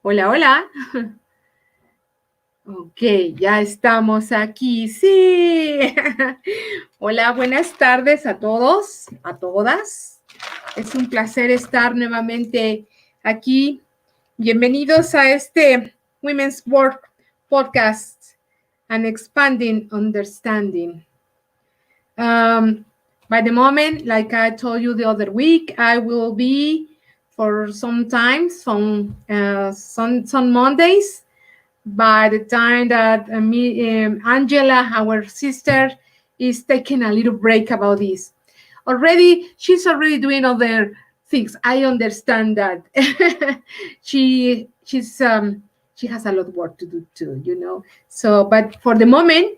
Hola, hola. Ok, ya estamos aquí. Sí. Hola, buenas tardes a todos, a todas. Es un placer estar nuevamente aquí. Bienvenidos a este Women's Work Podcast and Expanding Understanding. By the moment, like I told you the other week, I will be for some Mondays. By the time that Angela, our sister, is taking a little break about this. She's already doing other things. I understand that. she has a lot of work to do too. So, but for the moment,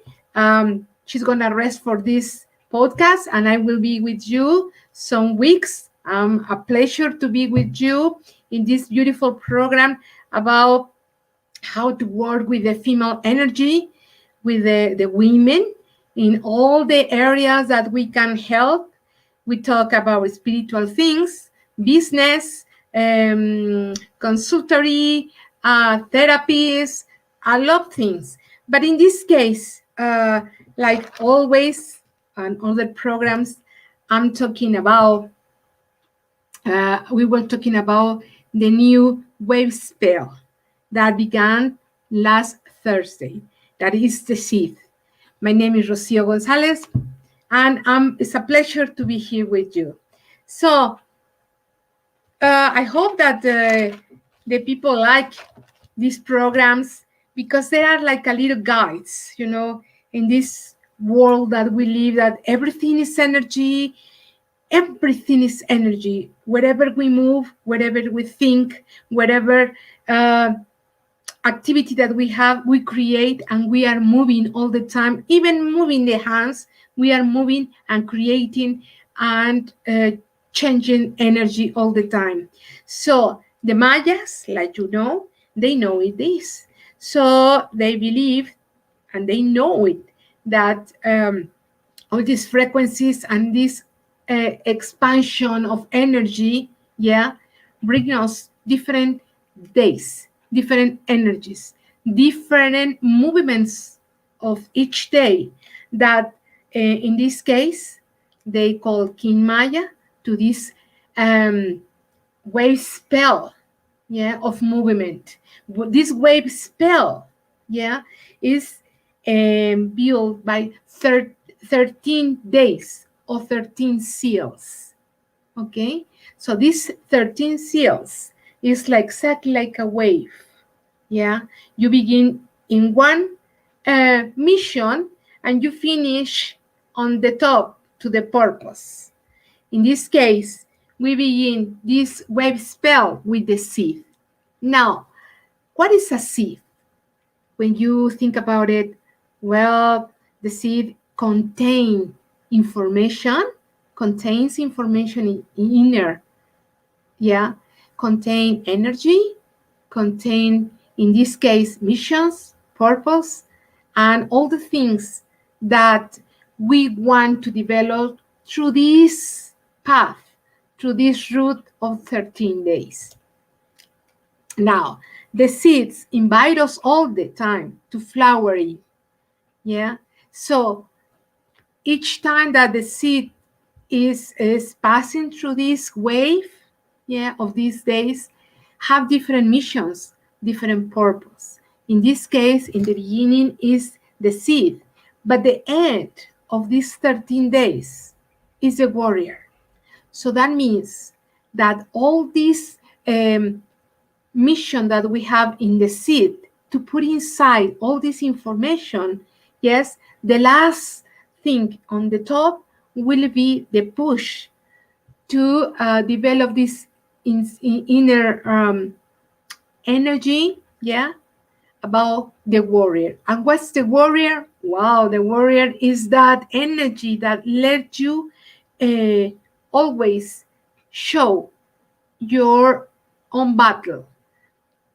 she's gonna rest for this podcast, and I will be with you some weeks. A pleasure to be with you in this beautiful program about how to work with the female energy, with the women in all the areas that we can help. We talk about spiritual things, business, consultory, therapies, a lot of things. But in this case, like always on other programs, we were talking about the new wave spell that began last Thursday. That is the seed. My name is Rocio Gonzalez, and it's a pleasure to be here with you. So I hope that the people like these programs because they are like a little guides, in this world that we live, that everything is energy. Everything is energy. Wherever we move, wherever we think, wherever activity that we have, we create, and we are moving all the time. Even moving the hands, we are moving and creating and changing energy all the time. So the Mayas, like they know it is. So they believe and they know it that all these frequencies and this expansion of energy, bring us different days, different energies, different movements of each day that in this case they call King Maya to this wave spell of movement. This wave spell is built by 13 days or 13 seals. Okay, so these 13 seals is like exactly like a wave. You begin in one mission and you finish on the top to the purpose. In this case, we begin this wave spell with the seed. Now, what is a seed? When you think about it, well, the seed contains information in inner, contain energy, contain, in this case, missions, purpose, and all the things that we want to develop through this path, through this route of 13 days. Now, the seeds invite us all the time to flowering. So each time that the seed is passing through this wave of these days, have different missions, different purpose. In this case, in the beginning is the seed, but the end of these 13 days is the warrior. So that means that all these mission that we have in the seed to put inside all this information, the last thing on the top will be the push to develop this inner energy, about the warrior. And what's the warrior? Wow, the warrior is that energy that lets you always show your own battle.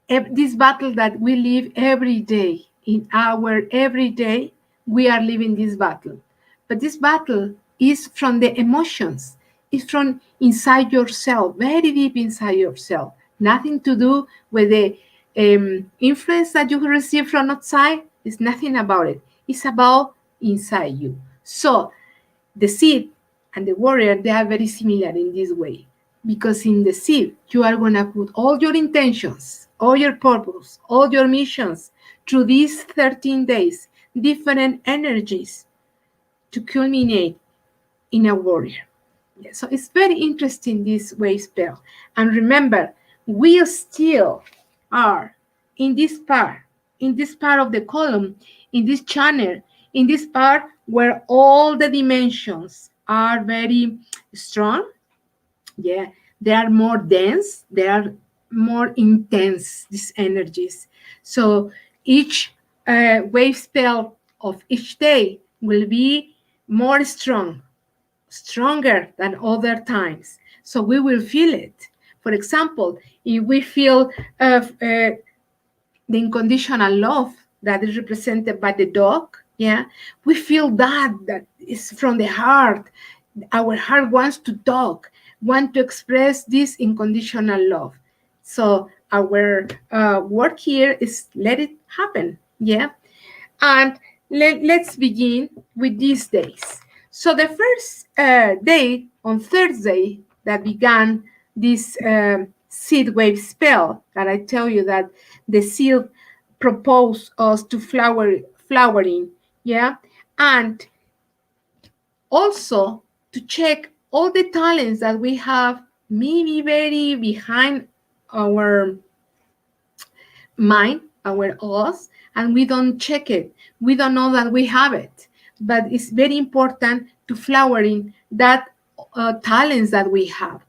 This battle that we live every day, in our everyday, we are living this battle. But this battle is from the emotions. It's from inside yourself, very deep inside yourself. Nothing to do with the influence that you receive from outside. It's nothing about it. It's about inside you. So the seed and the warrior, they are very similar in this way. Because in the seed, you are going to put all your intentions, all your purpose, all your missions through these 13 days, different energies to culminate in a warrior. Yeah, so it's very interesting, this wave spell. And remember, we still are in this part of the column, in this channel, in this part where all the dimensions are very strong. Yeah, they are more dense, they are more intense, these energies. So each wave spell of each day will be more stronger than other times. So we will feel it. For example, if we feel the unconditional love that is represented by the dog, yeah, we feel that is from the heart. Our heart wants to talk, want to express this unconditional love. So our work here is let it happen, yeah. And let's begin with these days. So the first day on Thursday that began this seed wave spell, that I tell you that the seed proposed us to flowering, yeah, and also to check all the talents that we have maybe very behind our mind, our us, and we don't check it. We don't know that we have it. But it's very important to flowering that talents that we have.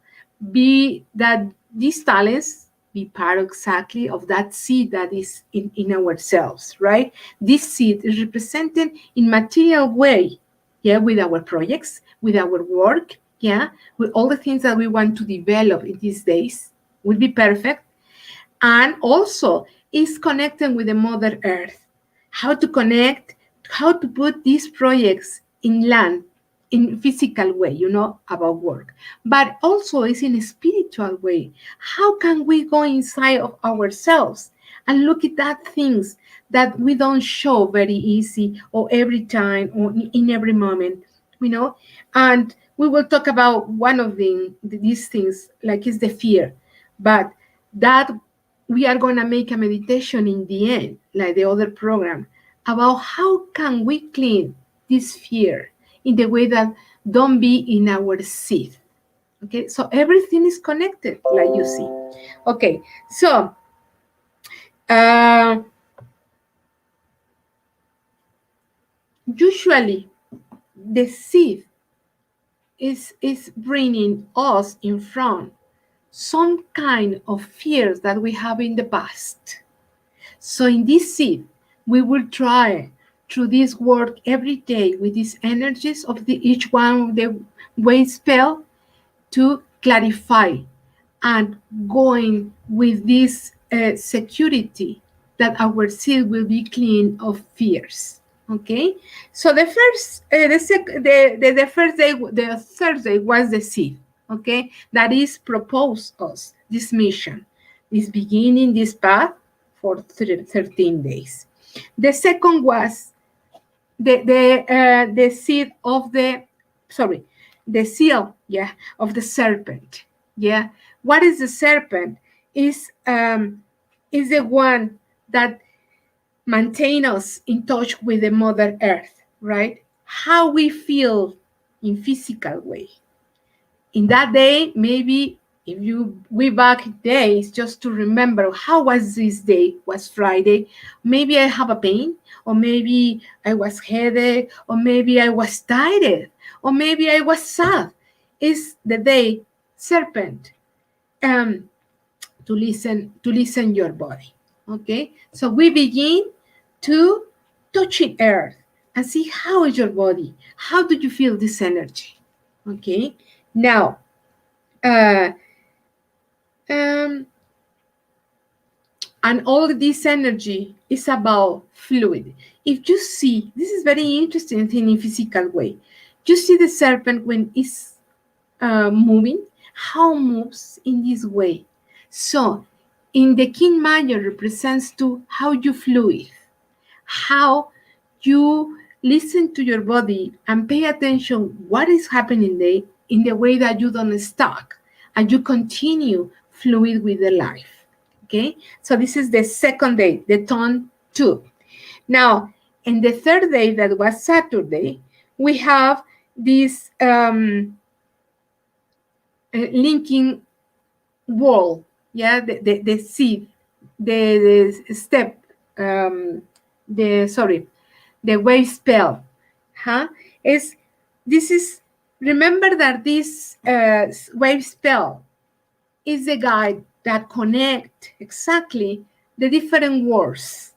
Be that these talents be part exactly of that seed that is in ourselves, right? This seed is represented in material way, yeah, with our projects, with our work, yeah, with all the things that we want to develop in these days will be perfect. And also is connecting with the Mother Earth. How to connect, how to put these projects in land, in physical way, about work, but also is in a spiritual way. How can we go inside of ourselves and look at that things that we don't show very easy or every time or in every moment, And we will talk about one of these things, like is the fear, but that we are going to make a meditation in the end, like the other program, about how can we clean this fear in the way that don't be in our seed. Okay, so everything is connected, like you see. Okay, so usually the seed is bringing us in front some kind of fears that we have in the past. So in this seed, we will try through this work every day with these energies of each one of the wave spell to clarify and going with this security that our seed will be clean of fears. Okay, so the first, the first day, the Thursday was the seed. Okay, that is proposed us this mission, is beginning this path for 13 days. The second was the seed of the seal, yeah, of the serpent. Yeah, what is the serpent? Is the one that maintain us in touch with the Mother Earth, right? How we feel in physical way. In that day, maybe if we back days just to remember how was this day, was Friday, maybe I have a pain, or maybe I was headache, or maybe I was tired, or maybe I was sad. Is the day serpent to listen your body. Okay, so we begin to touching earth and see how is your body, how do you feel this energy. Okay, now and all this energy is about fluid. If you see, this is very interesting thing in physical way. You see the serpent when it's moving, how moves in this way. So in the king major represents to how you fluid, how you listen to your body and pay attention what is happening there in the way that you don't stuck and you continue fluid with the life. Okay, so this is the second day, the tone 2. Now, in the third day, that was Saturday, we have this linking wall, yeah, the seed, the step, the wave spell, huh? Is this is remember that this wave spell is the guide that connect exactly the different worlds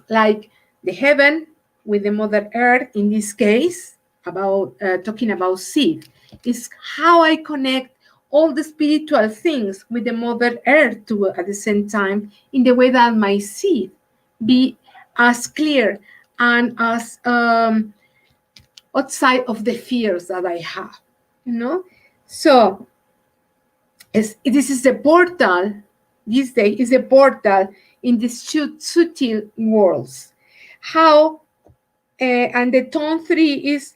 like the heaven with the Mother Earth in this case, about talking about seed, is how I connect all the spiritual things with the Mother Earth too at the same time, in the way that my seed be as clear and as outside of the fears that I have, you know? So this is the portal, this day is a portal in these subtle worlds. How, and the tone 3 is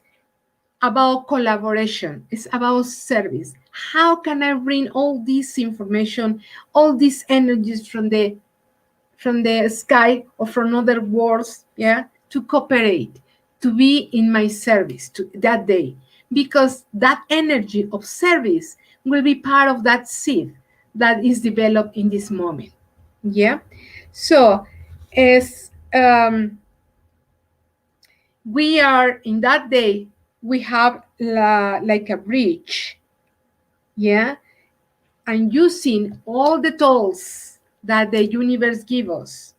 about collaboration, it's about service. How can I bring all this information, all these energies from the sky or from other worlds, yeah, to cooperate, to be in my service to that day, because that energy of service will be part of that seed that is developed in this moment. Yeah. So as we are in that day, we have like a bridge, yeah, and using all the tools that the universe gives us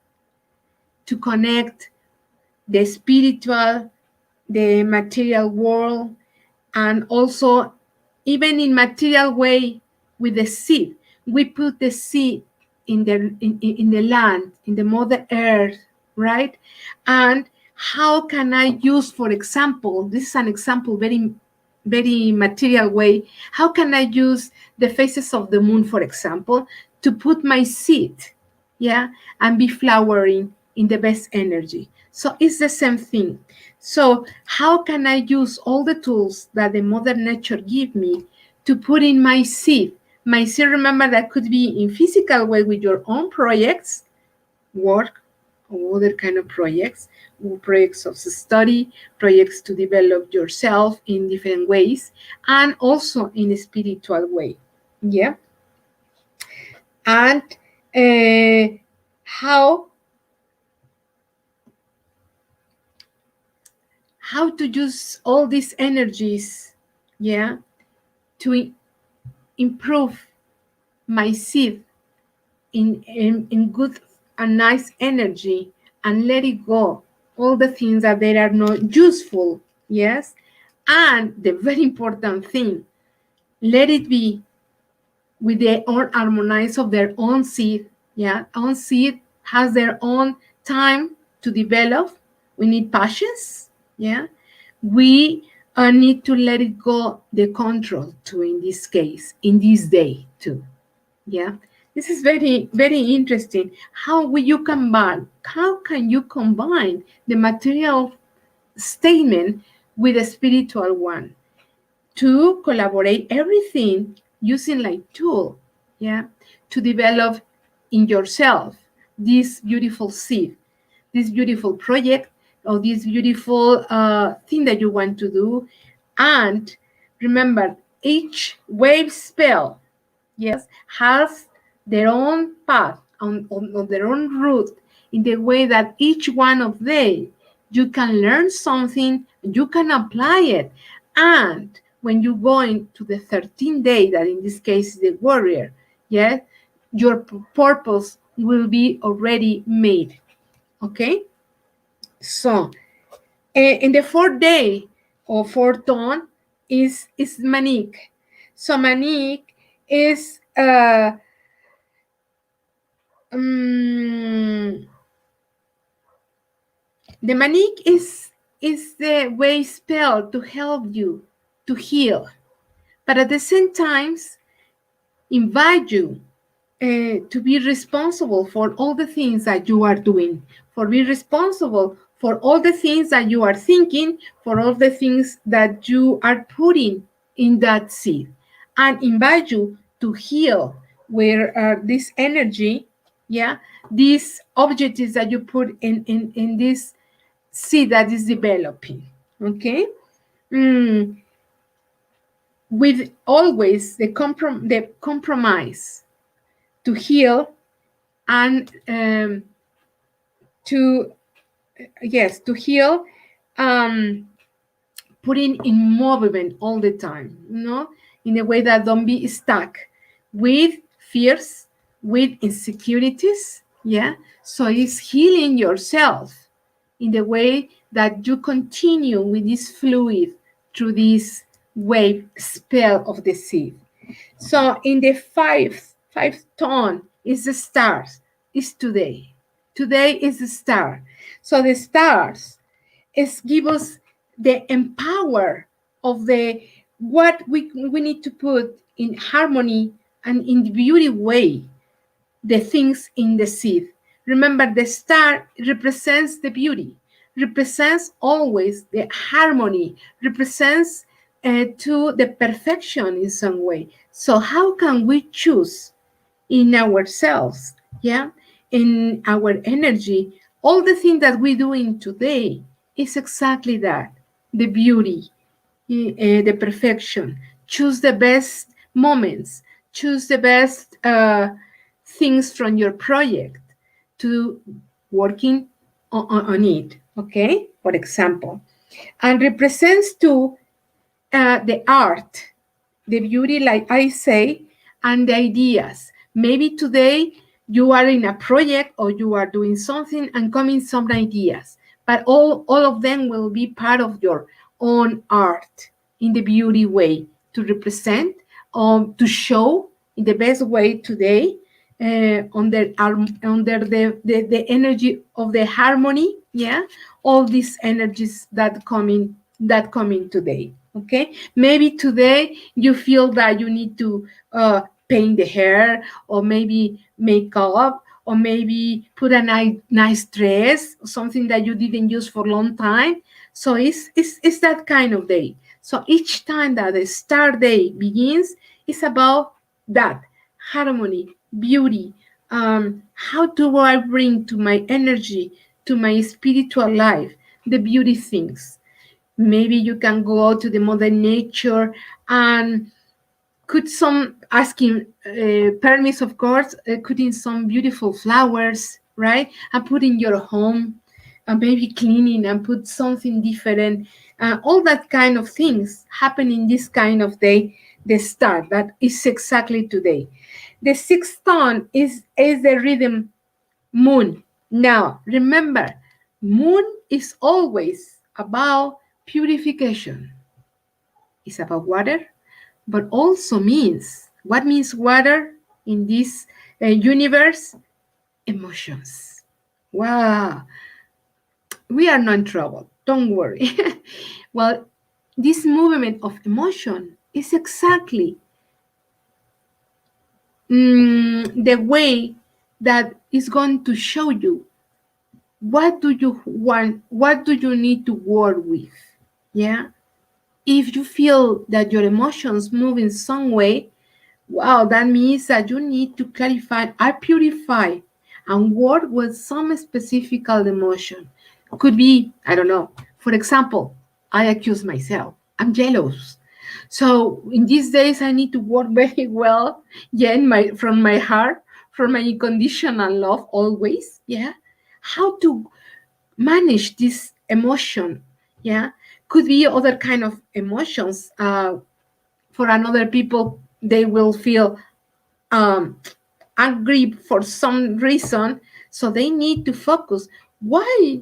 to connect the spiritual, the material world, and also even in material way with the seed. We put the seed in the land, in the Mother Earth, right? And how can I use, for example, this is an example, very material way. How can I use the phases of the moon, for example, to put my seed, yeah, and be flowering in the best energy? So it's the same thing. So how can I use all the tools that the Mother Nature give me to put in my seed? My seed, remember, that could be in physical way with your own projects, work, or other kind of projects of study, projects to develop yourself in different ways, and also in a spiritual way. Yeah. And how to use all these energies, yeah, to improve my seed in good and nice energy, and let it go all the things that they are not useful. Yes. And the very important thing, let it be with their own harmonize of their own seed. Yeah, own seed has their own time to develop. We need patience. Yeah, we need to let it go the control too, in this case, in this day too. Yeah, this is very interesting. How will you combine? How can you combine the material statement with the spiritual one to collaborate everything using like tool, yeah, to develop in yourself this beautiful seed, this beautiful project, or this beautiful thing that you want to do. And remember, each wave spell, yes, has their own path on their own route, in the way that each one of them, you can learn something, you can apply it. And when you go into the 13th day, that in this case is the warrior, yes, your purpose will be already made. Okay. So in the fourth day or fourth dawn is Manik. So Manik is the Manik is the way spell to help you to heal, but at the same time invite you to be responsible for all the things that you are doing, for be responsible for all the things that you are thinking, for all the things that you are putting in that seed, and invite you to heal where this energy, yeah, these objectives that you put in this seed that is developing, okay? Mm, with always the compromise to heal and to yes to heal, um, putting in movement all the time, in a way that don't be stuck with fears, with insecurities. Yeah, so it's healing yourself in the way that you continue with this fluid through this wave spell of the sea. So in the fifth tone is the stars. Is today. Today is the star. So the stars is give us the empower of the what we need to put in harmony and in the beauty way the things in the seed. Remember, the star represents the beauty, represents always the harmony, represents to the perfection in some way. So how can we choose in ourselves, yeah, in our energy, all the things that we're doing today is exactly that, the beauty, the perfection. Choose the best moments, choose the best things from your project to working on it, okay, for example, and represents to the art, the beauty, like I say, and the ideas. Maybe today you are in a project or you are doing something and coming some ideas, but all of them will be part of your own art in the beauty way to represent, to show in the best way today, under the energy of the harmony, yeah, all these energies that coming today, okay? Maybe today you feel that you need to paint the hair, or maybe make up, or maybe put a nice dress, something that you didn't use for a long time. So it's that kind of day. So each time that the star day begins, it's about that harmony, beauty. How do I bring to my energy, to my spiritual life, the beauty things? Maybe you can go to the mother nature and could some asking permits, of course, putting some beautiful flowers, right, and put in your home, and maybe cleaning and put something different. All that kind of things happen in this kind of day, the start that is exactly today. The sixth tone is the rhythm moon. Now remember, moon is always about purification. It's about water, but also means, what means water in this universe? Emotions. Wow, we are not in trouble, don't worry. Well, this movement of emotion is exactly the way that is going to show you what do you want, what do you need to work with. Yeah, if you feel that your emotions move in some way, wow, that means that you need to clarify and purify and work with some specific emotion. Could be, I don't know, for example, I accuse myself, I'm jealous. So in these days, I need to work very well, yeah, from my heart, from my unconditional love always, yeah. How to manage this emotion, yeah. Could be other kind of emotions. For another people, they will feel um, angry for some reason, so they need to focus why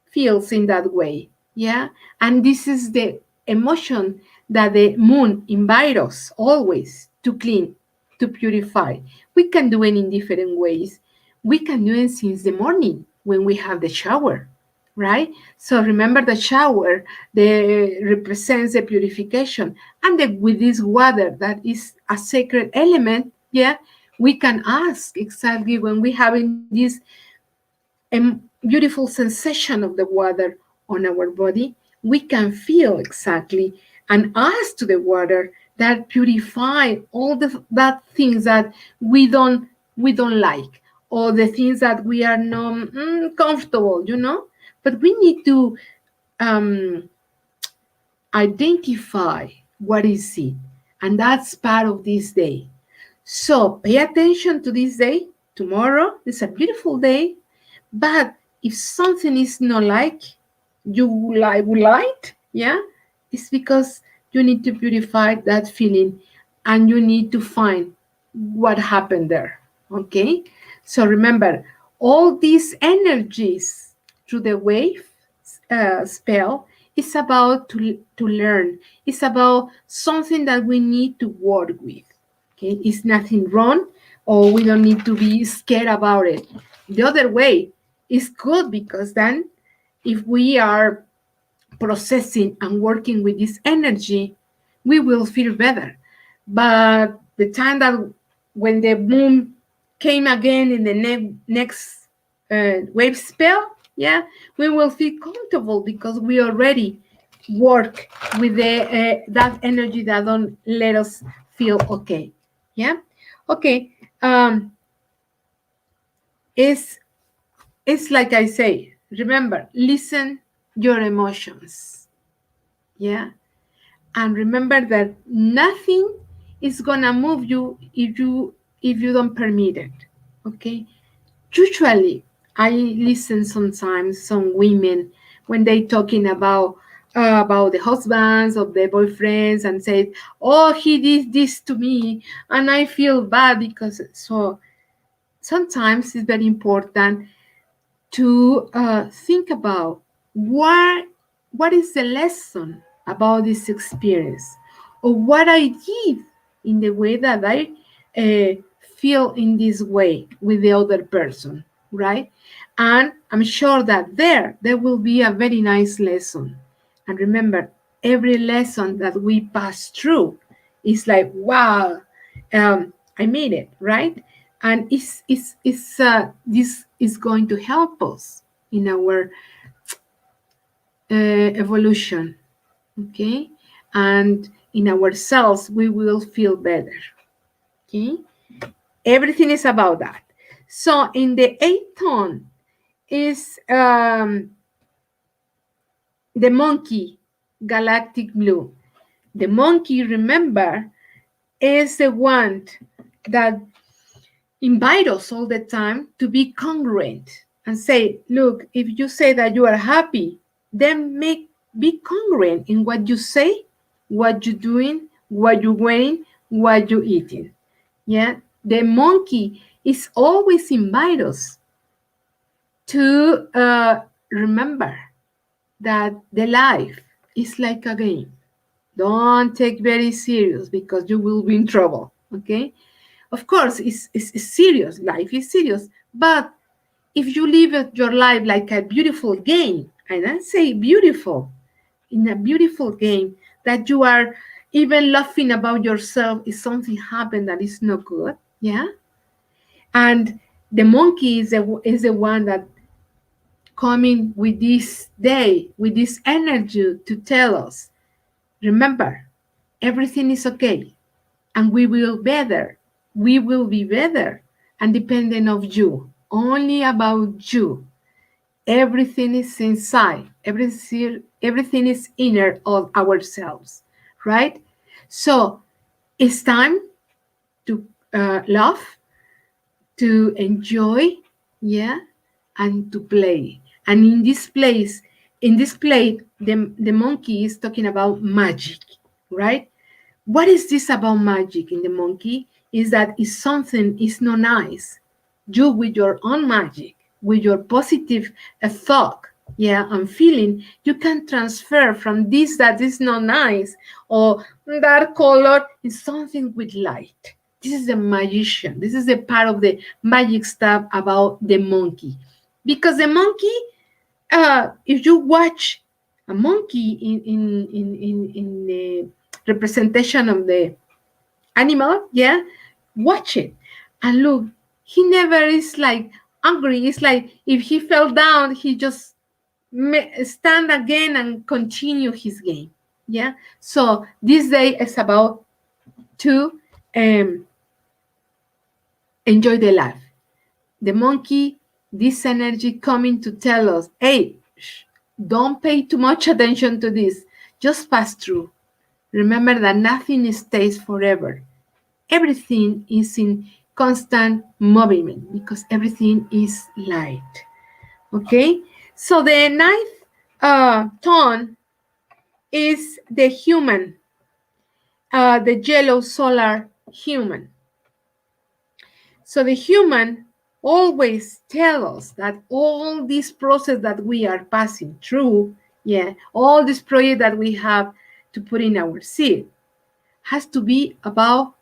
feels in that way, yeah. And this is the emotion that the moon invites us always to clean, to purify. We can do it in different ways. We can do it since the morning when we have the shower, right? So remember, the shower, the represents the purification, and with this water that is a sacred element, yeah, We can ask exactly when we having this beautiful sensation of the water on our body, we can feel exactly and ask to the water that purify all the that things that we don't like, or the things that we are not comfortable, but we need to um, identify what is it, and that's part of this day. So pay attention to this day. Tomorrow is a beautiful day, but if something is not like you would like, yeah, it's because you need to purify that feeling, and you need to find what happened there. Okay? So remember, all these energies through the wave spell is about to learn. It's about something that we need to work with. Okay? It's nothing wrong, or we don't need to be scared about it. The other way is good, because then if we are processing and working with this energy, we will feel better. But the time that when the boom came again in the next wave spell, yeah, we will feel comfortable because we already work with the that energy that don't let us feel okay. Yeah, okay. It's it's like I say. Remember, listen your emotions. Yeah, and remember that nothing is gonna move you if you don't permit it. Okay, usually I listen sometimes some women when they talking about the husbands of their boyfriends, and say, oh, he did this to me and I feel bad because. So sometimes it's very important to think about what is the lesson about this experience, or what I did in the way that I feel in this way with the other person, right? And I'm sure that there will be a very nice lesson. And remember, every lesson that we pass through is like, wow, I made it, right? And this is going to help us in our evolution, okay? And in ourselves, we will feel better, okay? Everything is about that. So in the eighth tone is the monkey, galactic blue. The monkey, remember, is the one that invite us all the time to be congruent and say, look, if you say that you are happy, then be congruent in what you say, what you're doing, what you're wearing, what you're eating. Yeah, the monkey is always invite us to remember that the life is like a game. Don't take very serious, because you will be in trouble. Okay, of course, it's serious. Life is serious. But if you live your life like a beautiful game, and I say beautiful, in a beautiful game, that you are even laughing about yourself if something happened that is not good, yeah? And the monkey is the one that coming with this day, with this energy to tell us, remember, everything is okay, and we will better. We will be better, and dependent of you, only about you. Everything is inside. Everything is inner of ourselves, right? So it's time to love, to enjoy, yeah, and to play. And in this play, the monkey is talking about magic, right? What is this about magic in the monkey? Is that if something is not nice, you with your own magic, with your positive thought, yeah, and feeling, you can transfer from this that is not nice or dark color in something with light. This is the magician. This is the part of the magic stuff about the monkey. Because the monkey, if you watch a monkey in the representation of the animal, yeah, watch it. And look, he never is like angry. It's like if he fell down, he just stand again and continue his game. Yeah. So this day is about to um, enjoy the life. The monkey, this energy coming to tell us, hey, don't pay too much attention to this. Just pass through. Remember that nothing stays forever. Everything is in constant movement because everything is light. Okay? So the ninth tone is the human, the yellow solar human. So the human always tell us that all this process that we are passing through, yeah, all this project that we have to put in our seed has to be about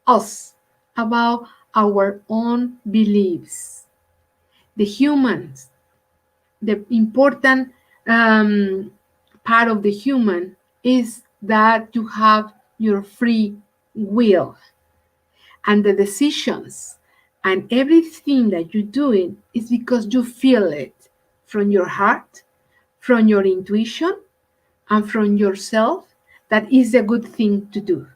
us, about our own beliefs. The humans, the important part of the human is that you have your free will, and the decisions and everything that you're doing is because you feel it from your heart, from your intuition, and from yourself that is a good thing to do.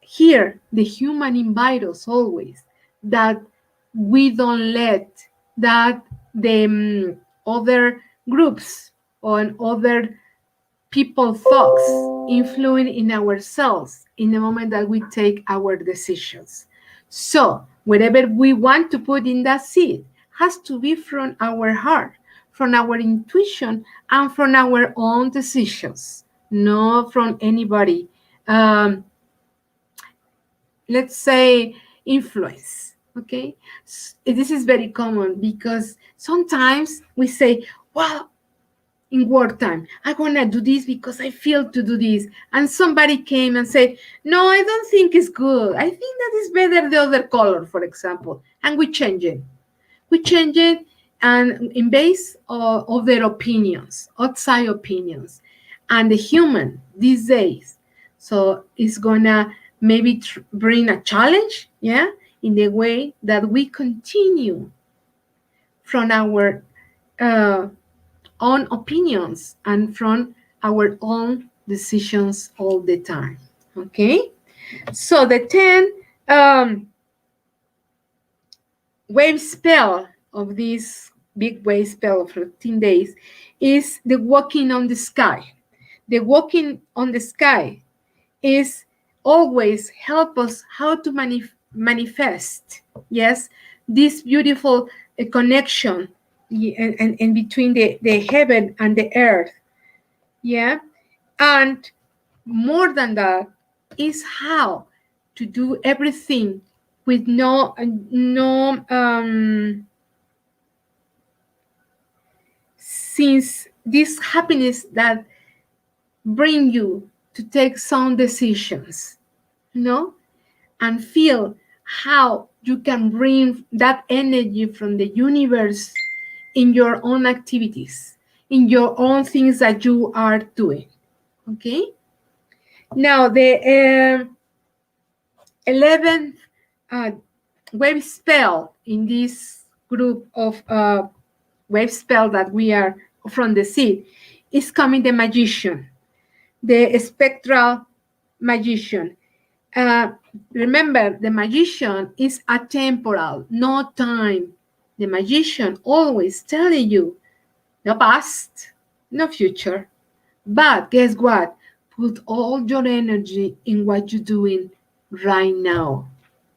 Here, the human invite us always that we don't let that the other groups or other people thoughts influence in ourselves in the moment that we take our decisions. So whatever we want to put in that seed has to be from our heart, from our intuition, and from our own decisions, not from anybody. Let's say influence. Okay, this is very common because sometimes we say, well, in wartime, I want to do this because I feel to do this, and somebody came and said, no, I don't think it's good, I think that is better the other color, for example, and we change it and in base of their opinions, outside opinions. And the human these days, so it's gonna maybe bring a challenge, yeah, in the way that we continue from our own opinions and from our own decisions all the time. Okay, so the 10 wave spell of this big wave spell of 15 days is the walking on the sky. The walking on the sky is always help us how to manifest, yes, this beautiful connection and between the heaven and the earth, yeah. And more than that is how to do everything with no since this happiness that bring you to take some decisions, you know, and feel how you can bring that energy from the universe in your own activities, in your own things that you are doing. Okay, now the 11th wave spell in this group of wave spell that we are from the seed is coming the magician, the spectral magician. Remember, the magician is atemporal, no time. The magician always telling you no past, no future. But guess what? Put all your energy in what you're doing right now,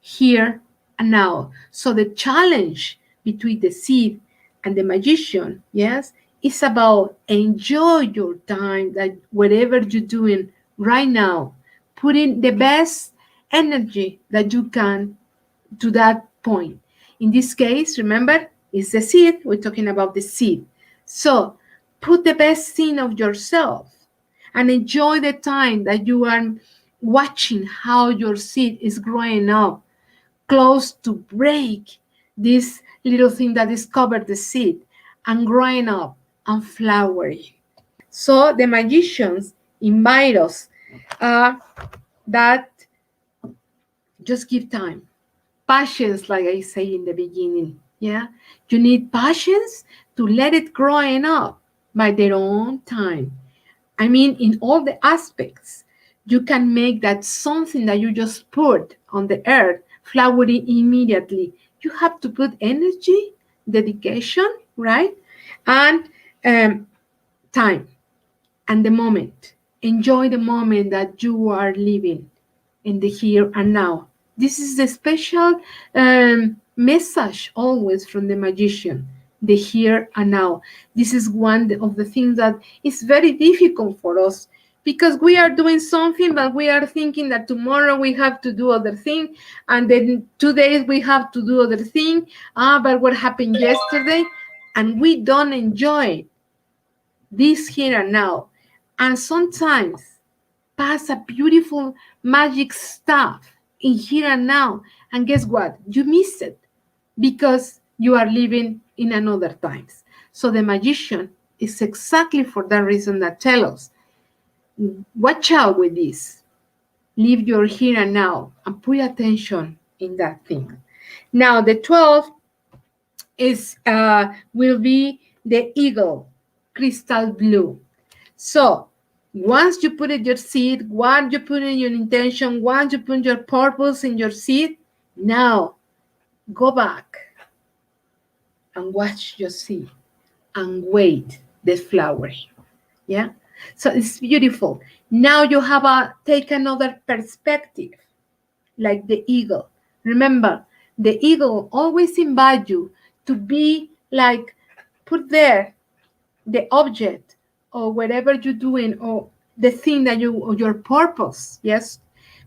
here and now. So the challenge between the seed and the magician, yes, is about enjoy your time, that whatever you're doing right now, put in the best energy that you can to that point. In this case, remember, it's the seed. We're talking about the seed. So put the best thing of yourself and enjoy the time that you are watching how your seed is growing up, close to break this little thing that is covered the seed and growing up and flowering. So the magicians invite us that just give time. Patience, like I say in the beginning. Yeah, you need patience to let it growing up by their own time. I mean, in all the aspects, you can make that something that you just put on the earth flowering immediately. You have to put energy, dedication, right? And time and the moment. Enjoy the moment that you are living in the here and now. This is the special message always from the magician, the here and now. This is one of the things that is very difficult for us because we are doing something, but we are thinking that tomorrow we have to do other thing, and then 2 days we have to do other thing. But what happened yesterday? And we don't enjoy this here and now. And sometimes pass a beautiful magic stuff in here and now. And guess what? You miss it because you are living in another times. So the magician is exactly for that reason that tell us, watch out with this. Live your here and now and put attention in that thing. Now the 12 is will be the eagle, crystal blue. So once you put in your seed, once you put in your intention, once you put your purpose in your seed, now go back and watch your seed and wait the flowering. Yeah. So it's beautiful. Now you have a take another perspective, like the eagle. Remember, the eagle always invite you to be like put there the object or whatever you're doing or the thing that you or your purpose, yes,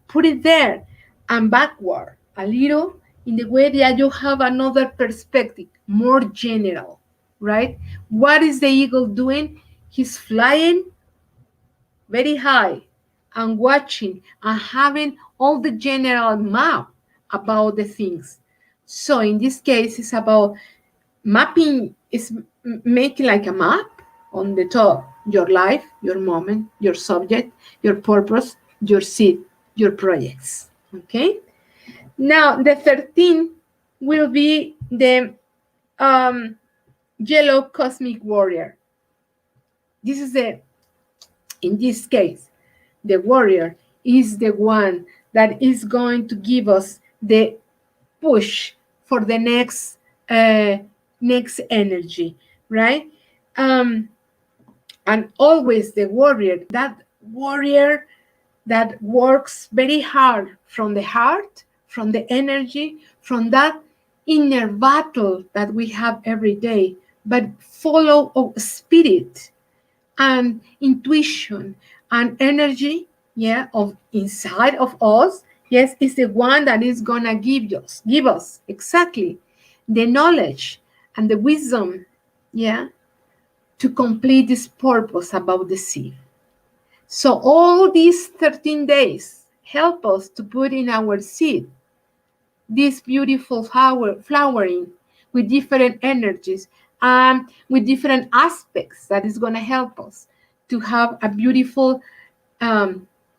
put it there and backward a little in the way that you have another perspective, more general, right? What is the eagle doing? He's flying very high and watching and having all the general map about the things. So in this case, it's about mapping, is making like a map on the top, your life, your moment, your subject, your purpose, your seed, your projects. Okay. Now the 13 will be the yellow cosmic warrior. This is the, in this case, the warrior is the one that is going to give us the push for the next energy, right? And always the warrior that works very hard from the heart, from the energy, from that inner battle that we have every day, but follow of spirit and intuition and energy, yeah, of inside of us, yes, is the one that is gonna give us exactly the knowledge and the wisdom, yeah, to complete this purpose about the seed. So all these 13 days help us to put in our seed this beautiful flowering with different energies and with different aspects that is going to help us to have a beautiful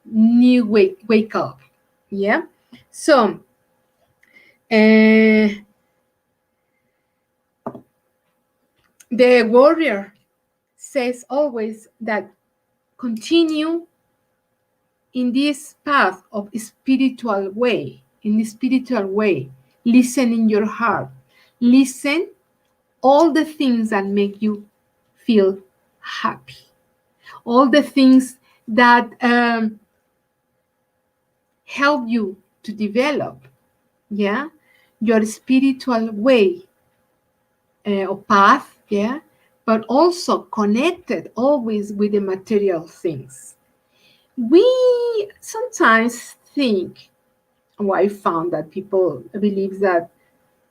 new wake up. Yeah. So the warrior says always that continue in this path of spiritual way, in the spiritual way, listen in your heart, listen all the things that make you feel happy, all the things that help you to develop, yeah, your spiritual way or path, yeah, but also connected always with the material things. We sometimes think, or I found that people believe that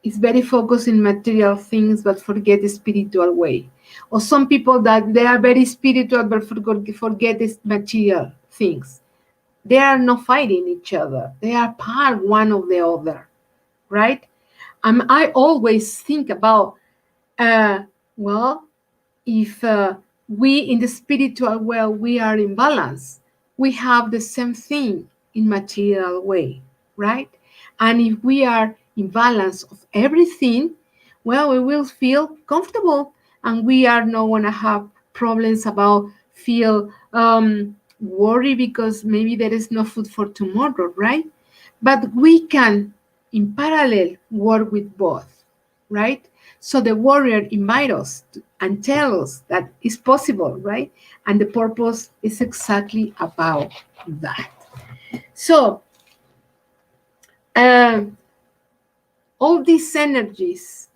it's very focused in material things but forget the spiritual way. Or some people that they are very spiritual but forget the material things. They are not fighting each other. They are part one of the other, right? I always think about, well, if we in the spiritual world, we are in balance, we have the same thing in material way, right? And if we are imbalance of everything, well, we will feel comfortable and we are not going to have problems about feel worry because maybe there is no food for tomorrow, right? But we can in parallel work with both, right? So the warrior invite us and tell us that it's possible, right? And the purpose is exactly about that. So uh, all these energies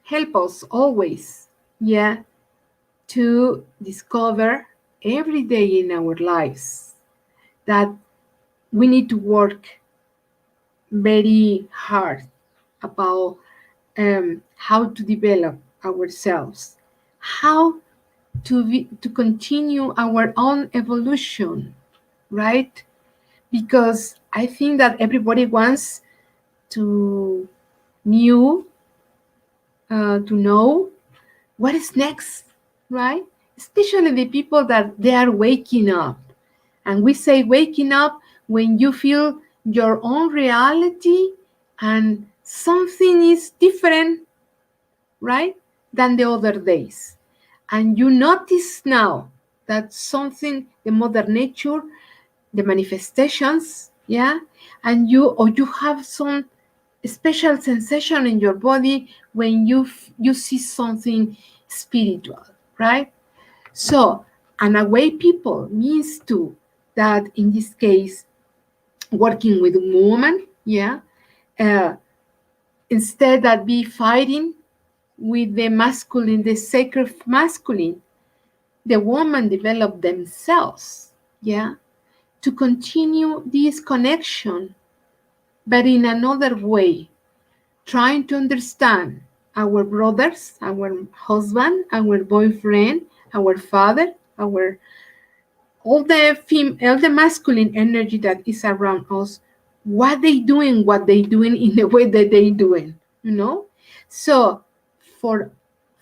help us always, yeah, to discover every day in our lives that we need to work very hard about how to develop ourselves, how to continue our own evolution, right? Because I think that everybody wants to new to know what is next, right? Especially the people that they are waking up. And we say waking up when you feel your own reality and something is different, right, than the other days. And you notice now that something, the mother nature, the manifestations, yeah, and you have some special sensation in your body when you see something spiritual, right? So an away people means too that in this case working with woman, yeah, uh, instead that be fighting with the masculine, the sacred masculine, the woman develop themselves, yeah, to continue this connection, but in another way, trying to understand our brothers, our husband, our boyfriend, our father, our all the masculine energy that is around us, what they doing in the way that they doing, you know. So for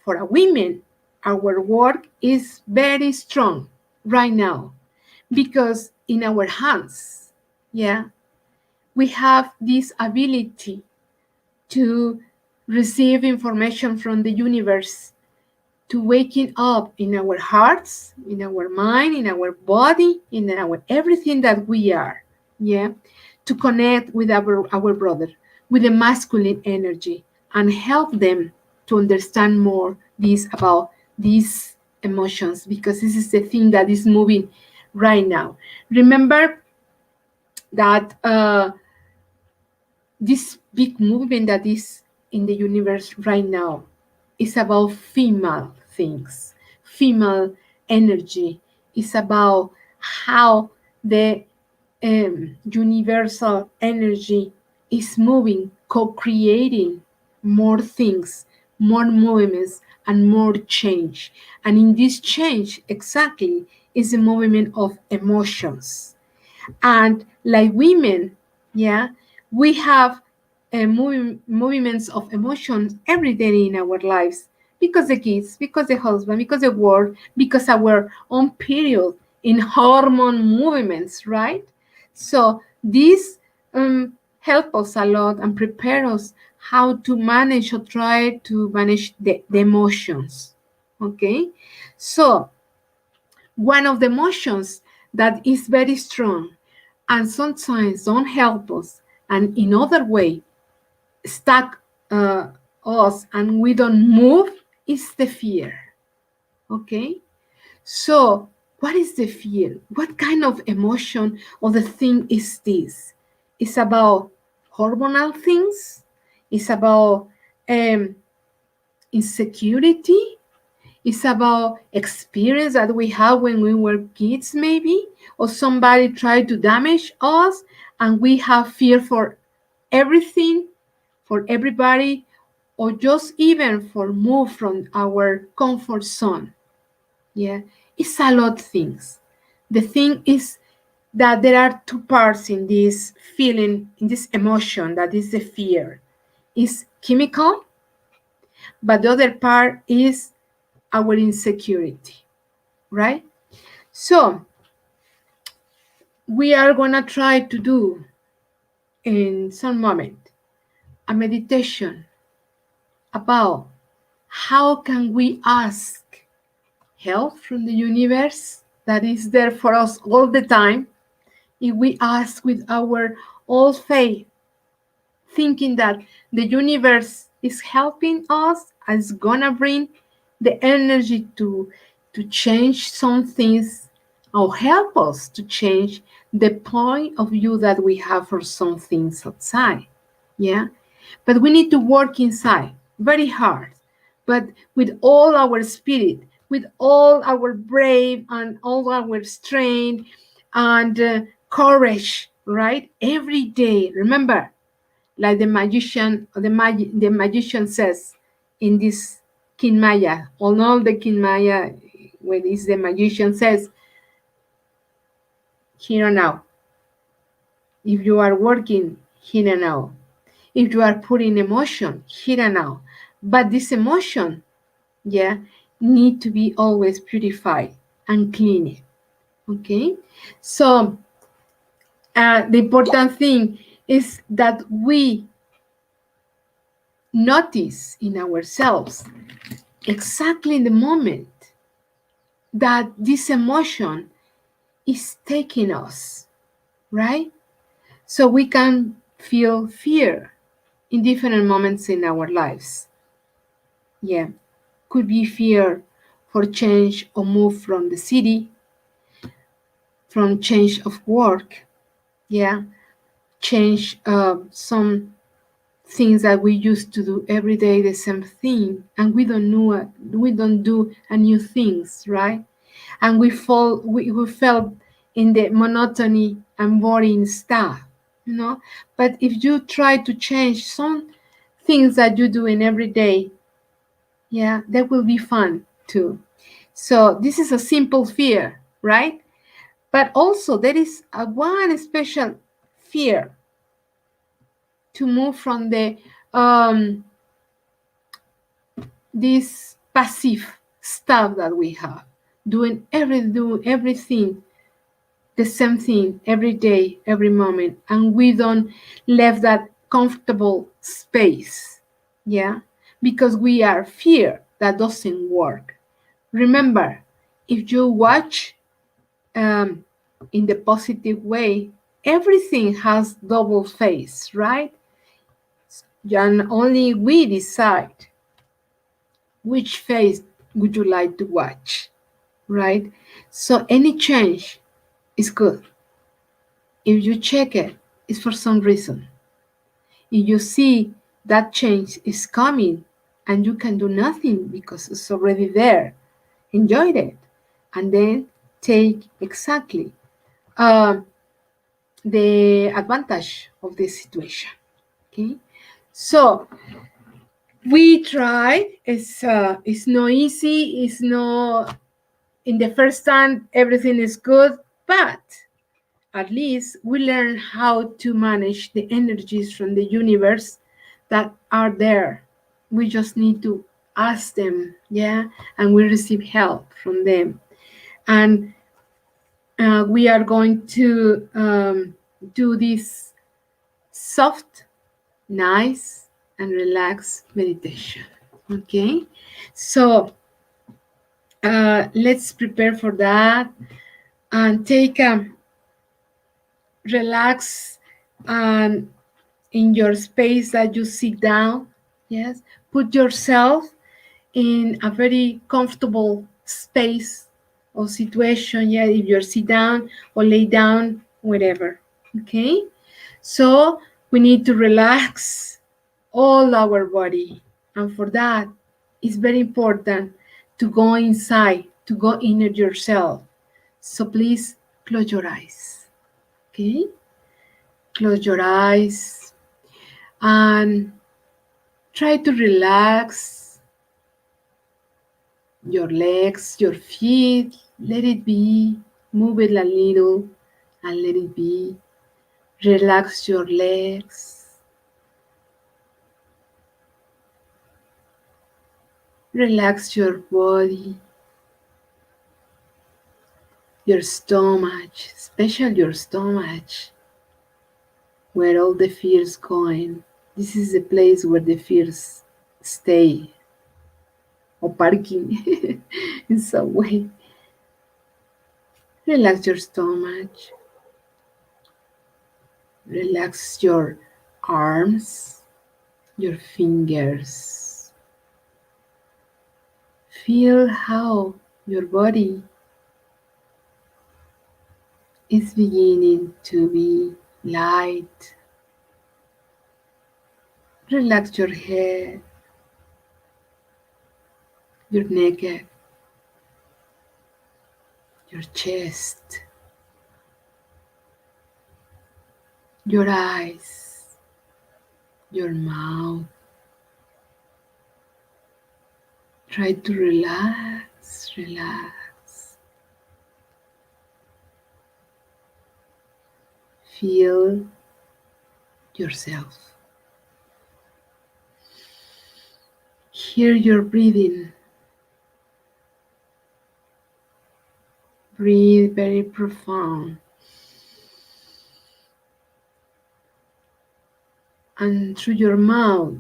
a women, our work is very strong right now because in our hands, yeah, we have this ability to receive information from the universe, to waking up in our hearts, in our mind, in our body, in our everything that we are, yeah, to connect with our brother, with the masculine energy, and help them to understand more this about these emotions, because this is the thing that is moving right now. Remember that this big movement that is in the universe right now is about female things, female energy. It's about how the universal energy is moving, co-creating more things, more movements, and more change. And in this change, exactly, is the movement of emotions. And like women, yeah, we have movements of emotions every day in our lives, because the kids, because the husband, because the work, because our own period in hormone movements, right? So this help us a lot and prepare us how to manage or try to manage the emotions. Okay, so one of the emotions that is very strong and sometimes don't help us, and in other way stuck us and we don't move, is the fear. Okay, so what is the fear? What kind of emotion or the thing is this? It's about hormonal things. It's about um, insecurity. It's about experience that we have when we were kids, maybe, or somebody tried to damage us, and we have fear for everything, for everybody, or just even for move from our comfort zone. Yeah, it's a lot of things. The thing is that there are two parts in this feeling, in this emotion that is the fear. It's chemical, but the other part is our insecurity, right? So we are gonna try to do in some moment a meditation about how can we ask help from the universe that is there for us all the time. If we ask with our all faith, thinking that the universe is helping us, is gonna bring the energy to change some things or help us to change the point of view that we have for some things outside. Yeah, but we need to work inside very hard, but with all our spirit, with all our brave and all our strength and courage, right? Every day. Remember, like the magician says in this King Maya, on all the King Maya, when is the magician says, here and now. If you are working, here and now. If you are putting emotion, here and now. But this emotion, yeah, need to be always purified and cleaned. Okay, so the important thing is that we notice in ourselves exactly in the moment that this emotion is taking us, right? So we can feel fear in different moments in our lives. Yeah, could be fear for change or move from the city, from change of work, yeah, change some things that we used to do every day the same thing, and we don't do a new things, right? And we felt in the monotony and boring stuff, you know. But if you try to change some things that you do in every day, yeah, that will be fun too. So this is a simple fear, right? But also there is a one special fear to move from the this passive stuff that we have, do everything the same thing every day, every moment, and we don't leave that comfortable space, yeah, because we are fear that doesn't work. Remember, if you watch um, in the positive way, everything has double face, right? And only we decide which face would you like to watch, right? So any change is good. If you check it, it's for some reason. If you see that change is coming and you can do nothing because it's already there, enjoy it and then take exactly uh, the advantage of the situation. Okay, so we try. It's not easy. It's not in the first time everything is good, but at least we learn how to manage the energies from the universe that are there. We just need to ask them, yeah, and we receive help from them. And we are going to do this soft, nice, and relaxed meditation. Okay, so let's prepare for that and take a relax and in your space that you sit down. Yes, put yourself in a very comfortable space or situation. Yeah, if you're sit down or lay down, whatever. Okay, so we need to relax all our body, and for that it's very important to go inside, to go in yourself. So please close your eyes. Okay, close your eyes and try to relax your legs, your feet. Let it be. Move it a little and let it be. Relax your legs. Relax your body, your stomach, especially your stomach. where all the fears going. This is the place where the fears stay or parking in some way. Relax your stomach, relax your arms, your fingers. Feel how your body is beginning to be light. Relax your head, your neck, your chest, your eyes, your mouth. Try to relax, relax. Feel yourself. Hear your breathing. Breathe very profound. And through your mouth,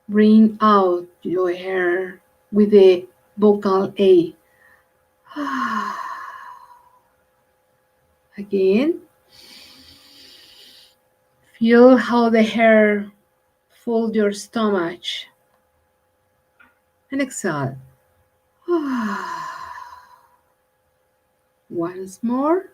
bring out your air with the vocal A. Again, feel how the hair fills your stomach. And exhale. Once more.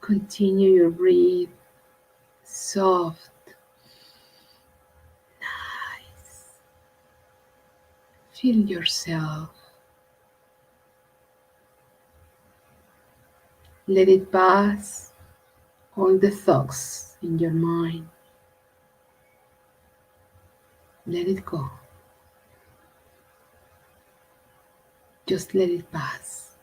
Continue your breath. Soft. Nice. Feel yourself. Let it pass all the thoughts in your mind. Let it go. Just let it pass.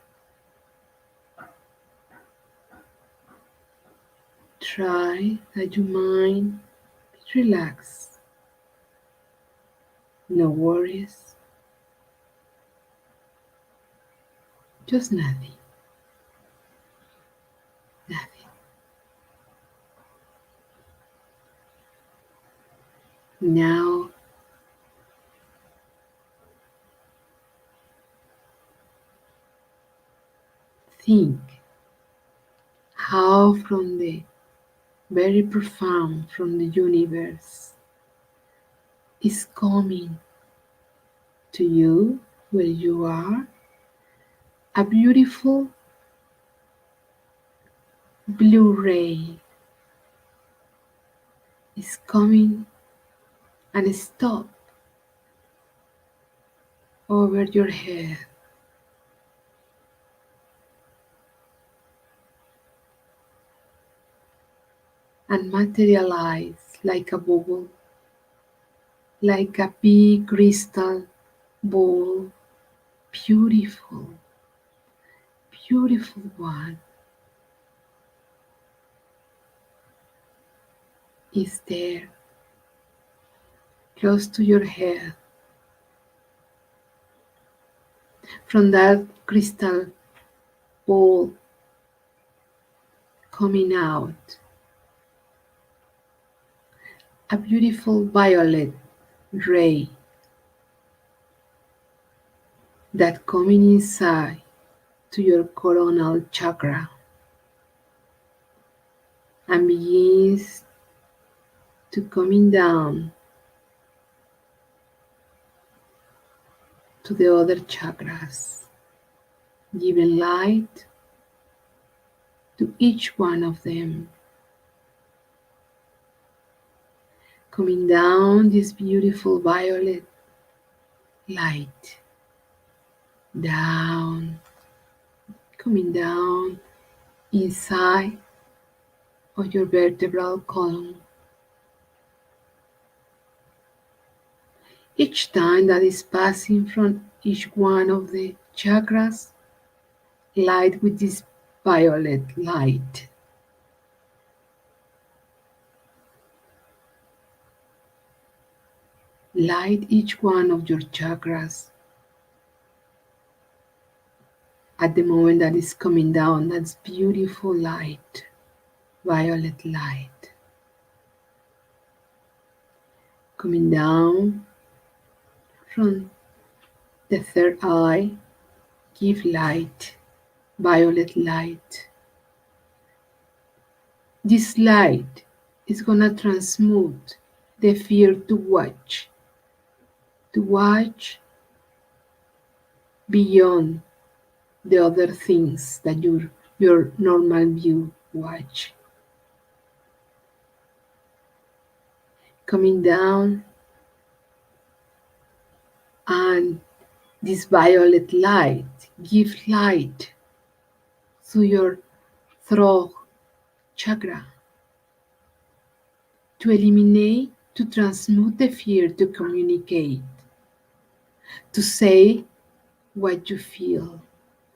Try that your mind is relaxed. No worries. Just nothing. Nothing. Now think how from the very profound from the universe is coming to you where you are a beautiful blue ray is coming and stop over your head. And materialize like a bubble, like a big crystal ball, beautiful, beautiful one is there, close to your head. From that crystal ball coming out, a beautiful violet ray that coming inside to your coronal chakra and begins to coming down to the other chakras, giving light to each one of them. Coming down this beautiful violet light, down, coming down inside of your vertebral column. Each time that is passing from each one of the chakras, light with this violet light. Light each one of your chakras at the moment that is coming down. That's beautiful light, violet light. Coming down from the third eye, give light, violet light. This light is gonna transmute the fear to watch beyond the other things that your normal view watch. Coming down, and this violet light give light to your throat chakra to eliminate, to transmute the fear, to communicate, to say what you feel,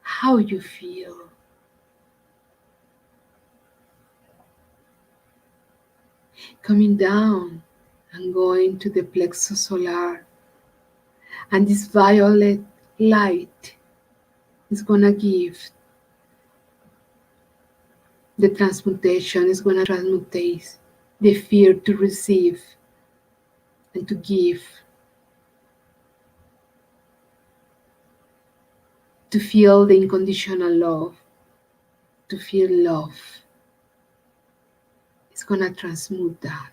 how you feel. Coming down and going to the plexus solar, and this violet light is gonna give the transmutation, is gonna transmutate the fear to receive and to give, to feel the unconditional love, to feel love. It's gonna transmute that.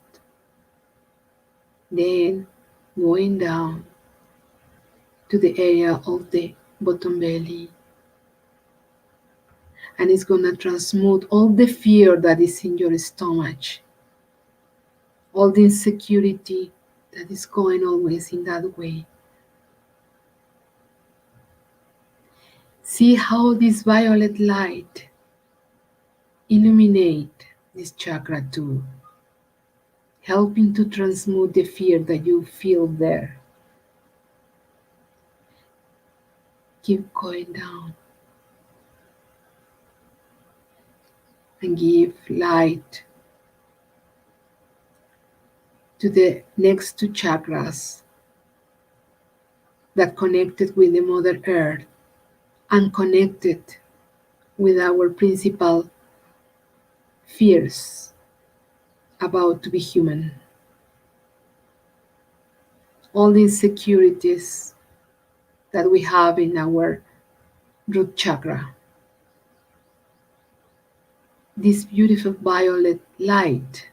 Then going down to the area of the bottom belly, and it's gonna transmute all the fear that is in your stomach, all the insecurity that is going always in that way. See how this violet light illuminate this chakra too, helping to transmute the fear that you feel there. Keep going down and give light to the next two chakras that connected with the Mother Earth and connected with our principal fears about to be human. All the insecurities that we have in our root chakra. This beautiful violet light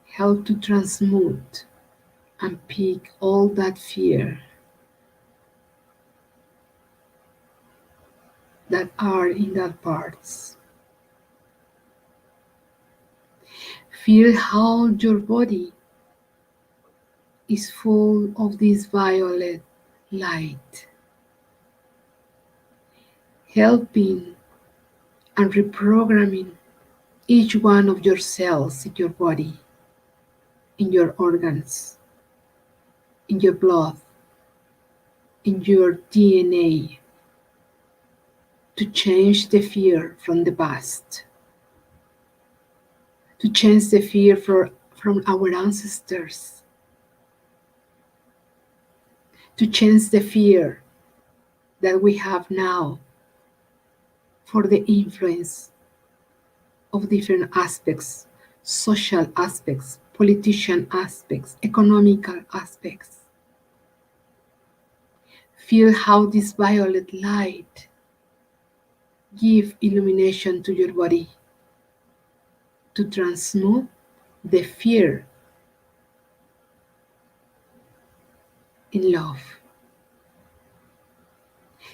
help to transmute and pick all that fear that are in that parts. Feel how your body is full of this violet light, helping and reprogramming each one of your cells in your body, in your organs, in your blood, in your DNA, to change the fear from the past, to change the fear from our ancestors, to change the fear that we have now for the influence of different aspects, social aspects, politician aspects, economical aspects. Feel how this violet light give illumination to your body to transmute the fear in love.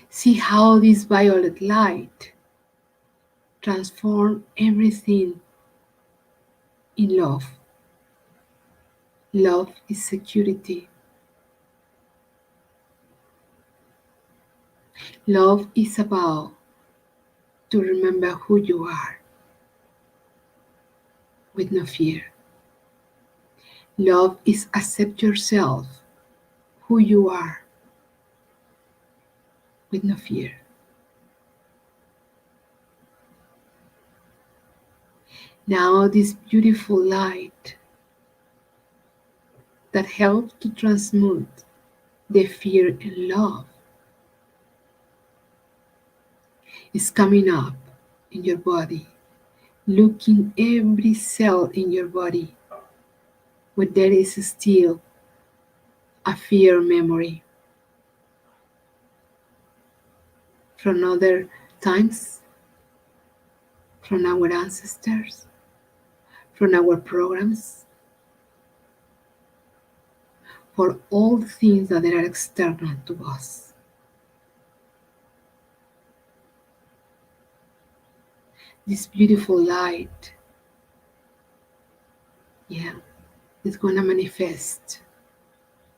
See how this violet light transform everything in love. Love is security. Love is about to remember who you are with no fear. Love is accept yourself, who you are, with no fear. Now this beautiful light that help to transmute the fear in love is coming up in your body, looking every cell in your body where there is still a fear memory from other times, from our ancestors, from our programs, for all the things that are external to us. This beautiful light, yeah, is going to manifest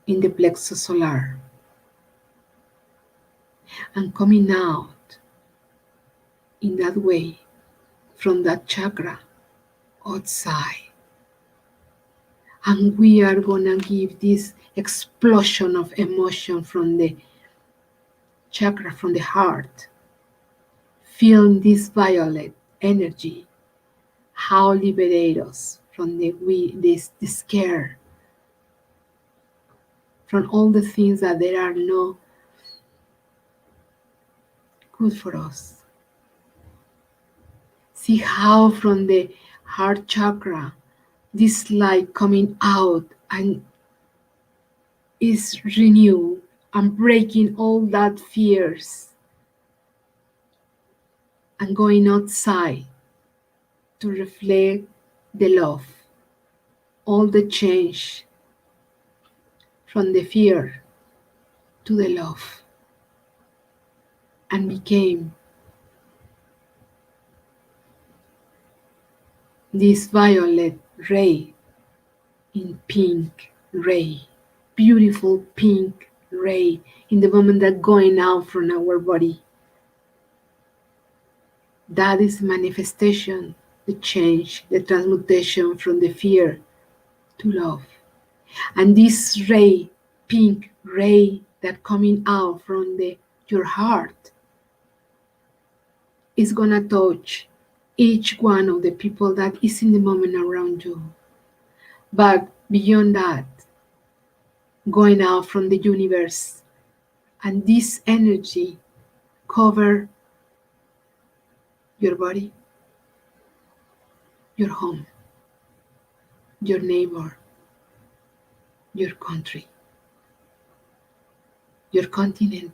in the plexus solar and coming out in that way from that chakra outside. And we are going to give this explosion of emotion from the chakra, from the heart. Feel this violet energy, how liberate us from the scare, from all the things that there are no good for us. See how from the heart chakra, this light coming out and is renewed and breaking all that fears and going outside to reflect the love, all the change from the fear to the love, and became this violet ray in pink ray, beautiful pink ray in the moment that going out from our body. That is manifestation, the change, the transmutation from the fear to love. And this ray, pink ray that coming out from your heart is gonna touch each one of the people that is in the moment around you. But beyond that, going out from the universe, and this energy cover your body, your home, your neighbor, your country, your continent,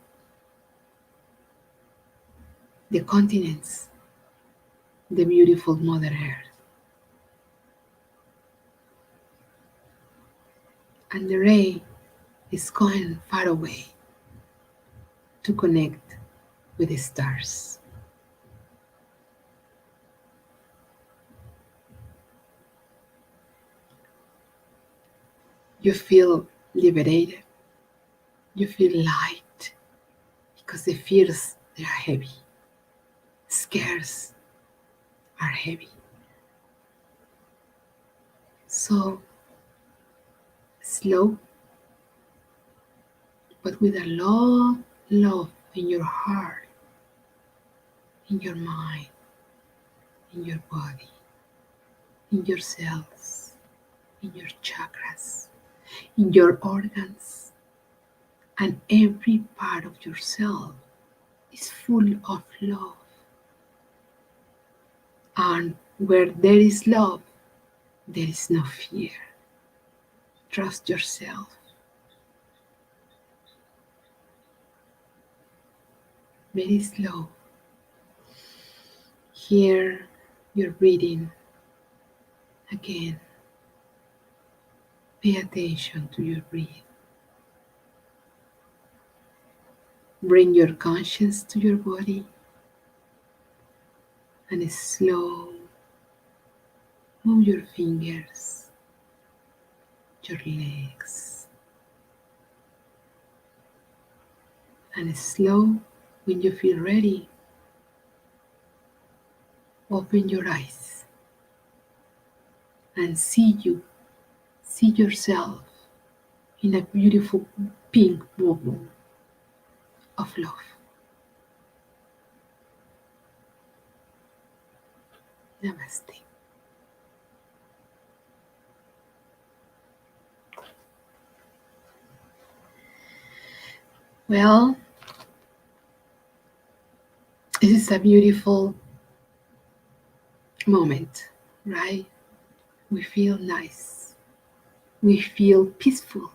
the continents, the beautiful Mother Earth. And the ray is going far away to connect with the stars. You feel liberated. You feel light because the fears, they are heavy. Scares are heavy. So slow, but with a lot of love in your heart, in your mind, in your body, in your cells, in your chakras, in your organs, and every part of yourself is full of love. And where there is love, there is no fear. Trust yourself. Very slow. Hear your breathing again. Pay attention to your breath. Bring your conscience to your body and slow move your fingers, your legs, and slow when you feel ready. Open your eyes and see yourself in a beautiful pink bubble of love. Namaste. Well, this is a beautiful moment, right? We feel nice. We feel peaceful.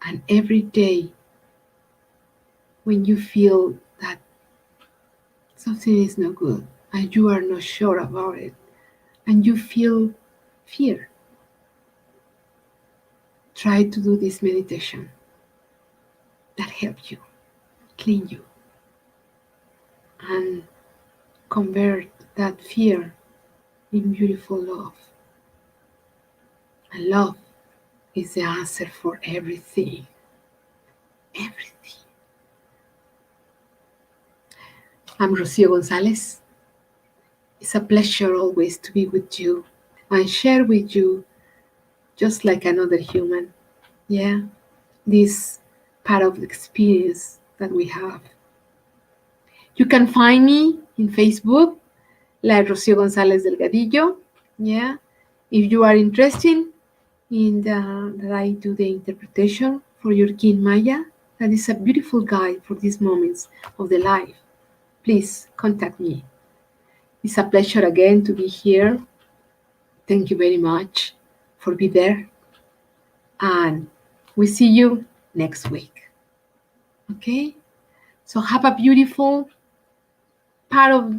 And every day, when you feel that something is not good and you are not sure about it, and you feel fear, try to do this meditation that helps you, clean you, and convert that fear in beautiful love. And love is the answer for everything. Everything. I'm Rocio Gonzalez. It's a pleasure always to be with you and share with you, just like another human, yeah, this part of the experience that we have. You can find me in Facebook, like Rocio Gonzalez Delgadillo, yeah. If you are interested in that I do the interpretation for your kin Maya, that is a beautiful guide for these moments of the life. Please contact me. It's a pleasure again to be here. Thank you very much for being there. And we see you next week. Okay? So have a beautiful part of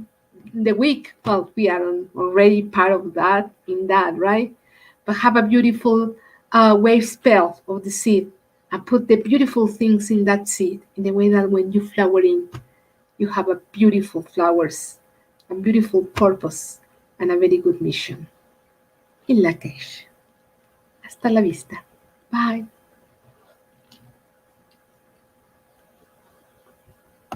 the week. Well, we are already part of that, in that, right? But have a beautiful wave spell of the seed and put the beautiful things in that seed in the way that when you flowering, you have a beautiful flowers, a beautiful purpose, and a very good mission. In Lakesh. Hasta la vista. Bye.